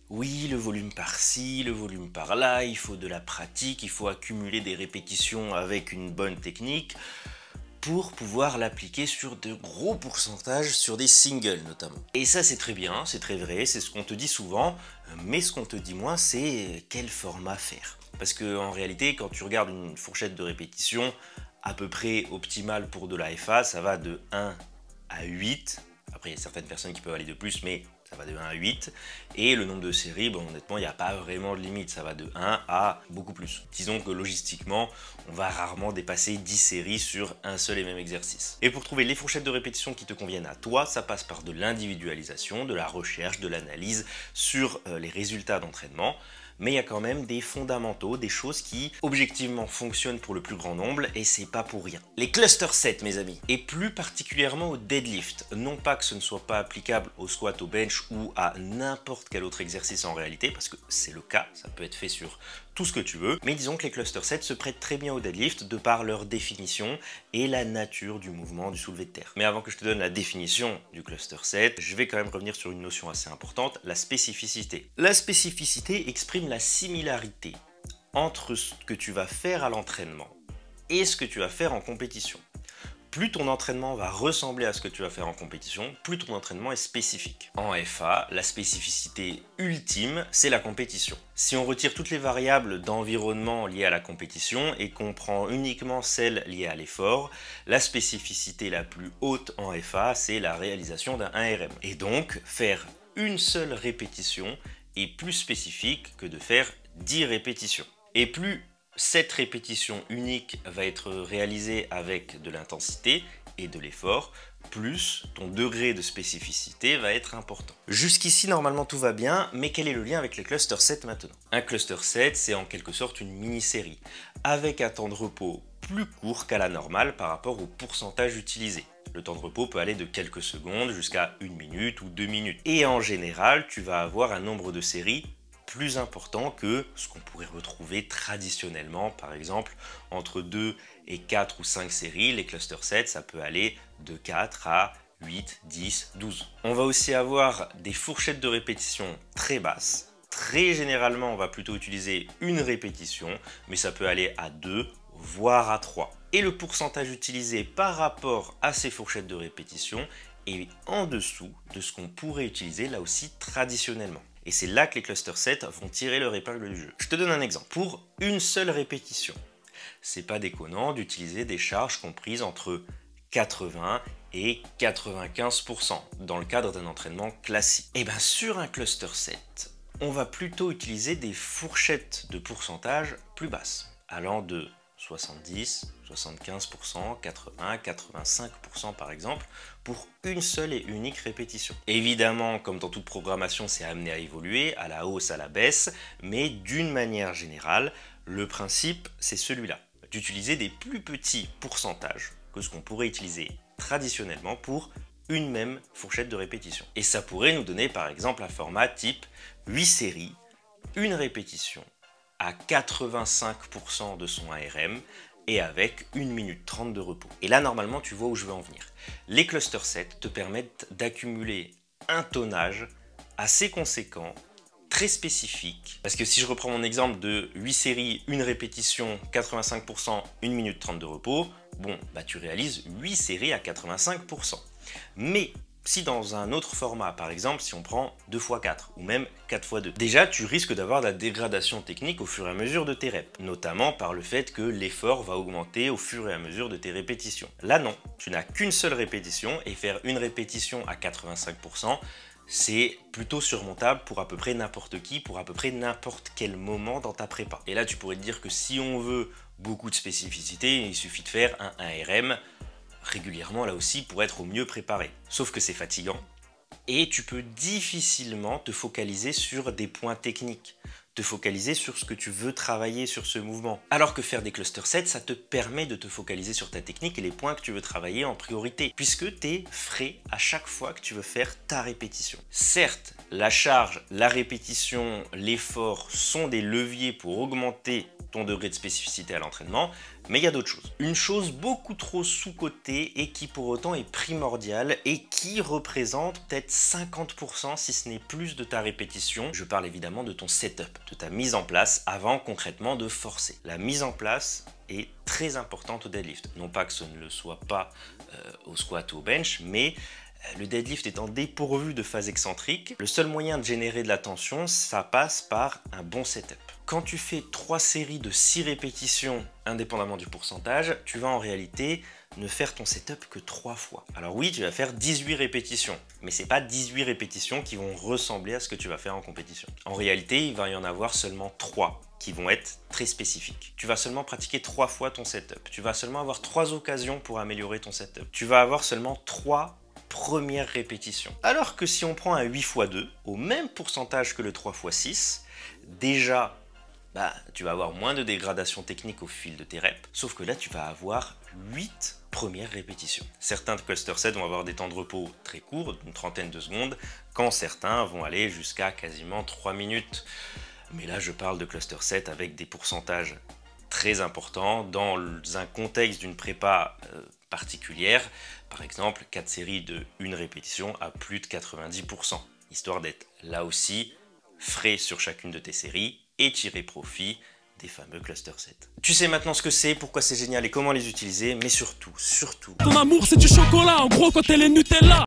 Oui, le volume par-ci, le volume par-là, il faut de la pratique, il faut accumuler des répétitions avec une bonne technique pour pouvoir l'appliquer sur de gros pourcentages, sur des singles notamment. Et ça c'est très bien, c'est très vrai, c'est ce qu'on te dit souvent, mais ce qu'on te dit moins c'est quel format faire. Parce que en réalité, quand tu regardes une fourchette de répétition à peu près optimale pour de la FA, ça va de 1 à 8. Après, il y a certaines personnes qui peuvent aller de plus, mais ça va de 1 à 8. Et le nombre de séries, bon, honnêtement, il n'y a pas vraiment de limite. Ça va de 1 à beaucoup plus. Disons que logistiquement, on va rarement dépasser 10 séries sur un seul et même exercice. Et pour trouver les fourchettes de répétition qui te conviennent à toi, ça passe par de l'individualisation, de la recherche, de l'analyse sur les résultats d'entraînement. Mais il y a quand même des fondamentaux, des choses qui objectivement fonctionnent pour le plus grand nombre et c'est pas pour rien. Les cluster sets, mes amis, et plus particulièrement au deadlift. Non pas que ce ne soit pas applicable au squat, au bench ou à n'importe quel autre exercice en réalité, parce que c'est le cas, ça peut être fait sur tout ce que tu veux, mais disons que les cluster sets se prêtent très bien au deadlift de par leur définition et la nature du mouvement du soulevé de terre. Mais avant que je te donne la définition du cluster set, je vais quand même revenir sur une notion assez importante, la spécificité. La spécificité exprime la similarité entre ce que tu vas faire à l'entraînement et ce que tu vas faire en compétition. Plus ton entraînement va ressembler à ce que tu vas faire en compétition, plus ton entraînement est spécifique. En FA, la spécificité ultime, c'est la compétition. Si on retire toutes les variables d'environnement liées à la compétition et qu'on prend uniquement celles liées à l'effort, la spécificité la plus haute en FA, c'est la réalisation d'un 1RM. Et donc, faire une seule répétition est plus spécifique que de faire 10 répétitions. Et plus cette répétition unique va être réalisée avec de l'intensité et de l'effort, plus ton degré de spécificité va être important. Jusqu'ici, normalement, tout va bien, mais quel est le lien avec les cluster sets maintenant? Un cluster set, c'est en quelque sorte une mini-série, avec un temps de repos plus court qu'à la normale par rapport au pourcentage utilisé. Le temps de repos peut aller de quelques secondes jusqu'à 1 minute ou 2 minutes. Et en général, tu vas avoir un nombre de séries plus important que ce qu'on pourrait retrouver traditionnellement, par exemple entre 2 et 4 ou 5 séries. Les cluster sets, ça peut aller de 4 à 8, 10, 12. On va aussi avoir des fourchettes de répétition très basses. Très généralement, on va plutôt utiliser une répétition, mais ça peut aller à 2, voire à 3. Et le pourcentage utilisé par rapport à ces fourchettes de répétition est en dessous de ce qu'on pourrait utiliser là aussi traditionnellement. Et c'est là que les cluster sets vont tirer leur épingle du jeu. Je te donne un exemple. Pour une seule répétition, c'est pas déconnant d'utiliser des charges comprises entre 80 et 95% dans le cadre d'un entraînement classique. Et bien sur un cluster set, on va plutôt utiliser des fourchettes de pourcentage plus basses, allant de 70, 75%, 80, 85% par exemple, pour une seule et unique répétition. Évidemment, comme dans toute programmation, c'est amené à évoluer, à la hausse, à la baisse, mais d'une manière générale, le principe, c'est celui-là, d'utiliser des plus petits pourcentages que ce qu'on pourrait utiliser traditionnellement pour une même fourchette de répétition. Et ça pourrait nous donner par exemple un format type 8 séries, une répétition, à 85% de son ARM et avec 1 minute 30 de repos. Et là, normalement, tu vois où je veux en venir. Les cluster sets te permettent d'accumuler un tonnage assez conséquent, très spécifique. Parce que si je reprends mon exemple de 8 séries, une répétition, 85%, 1 minute 30 de repos, bon, bah tu réalises 8 séries à 85%. Mais si dans un autre format, par exemple, si on prend 2x4 ou même 4x2, déjà tu risques d'avoir de la dégradation technique au fur et à mesure de tes reps, notamment par le fait que l'effort va augmenter au fur et à mesure de tes répétitions. Là non, tu n'as qu'une seule répétition et faire une répétition à 85%, c'est plutôt surmontable pour à peu près n'importe qui, pour à peu près n'importe quel moment dans ta prépa. Et là tu pourrais te dire que si on veut beaucoup de spécificité, il suffit de faire un 1RM régulièrement là aussi pour être au mieux préparé. Sauf que c'est fatigant et tu peux difficilement te focaliser sur des points techniques, te focaliser sur ce que tu veux travailler sur ce mouvement. Alors que faire des cluster sets, ça te permet de te focaliser sur ta technique et les points que tu veux travailler en priorité, puisque tu es frais à chaque fois que tu veux faire ta répétition. Certes, la charge, la répétition, l'effort sont des leviers pour augmenter ton degré de spécificité à l'entraînement, mais il y a d'autres choses. Une chose beaucoup trop sous-cotée et qui pour autant est primordiale et qui représente peut-être 50% si ce n'est plus de ta répétition. Je parle évidemment de ton setup, de ta mise en place avant concrètement de forcer. La mise en place est très importante au deadlift. Non pas que ce ne le soit pas au squat ou au bench, mais le deadlift étant dépourvu de phase excentrique, le seul moyen de générer de la tension, ça passe par un bon setup. Quand tu fais 3 séries de 6 répétitions, indépendamment du pourcentage, tu vas en réalité ne faire ton setup que 3 fois. Alors oui, tu vas faire 18 répétitions, mais c'est pas 18 répétitions qui vont ressembler à ce que tu vas faire en compétition. En réalité, il va y en avoir seulement 3 qui vont être très spécifiques. Tu vas seulement pratiquer 3 fois ton setup. Tu vas seulement avoir 3 occasions pour améliorer ton setup. Tu vas avoir seulement 3 premières répétitions. Alors que si on prend un 8x2, au même pourcentage que le 3x6, déjà, tu vas avoir moins de dégradation technique au fil de tes reps, sauf que là, tu vas avoir 8 premières répétitions. Certains de cluster 7 vont avoir des temps de repos très courts, d'une trentaine de secondes, quand certains vont aller jusqu'à quasiment 3 minutes. Mais là, je parle de cluster 7 avec des pourcentages très importants dans un contexte d'une prépa particulière. Par exemple, 4 séries de 1 répétition à plus de 90%, histoire d'être là aussi frais sur chacune de tes séries et tirer profit des fameux cluster 7. Tu sais maintenant ce que c'est, pourquoi c'est génial et comment les utiliser, mais surtout, Ton amour c'est du chocolat, en gros quand elle est Nutella.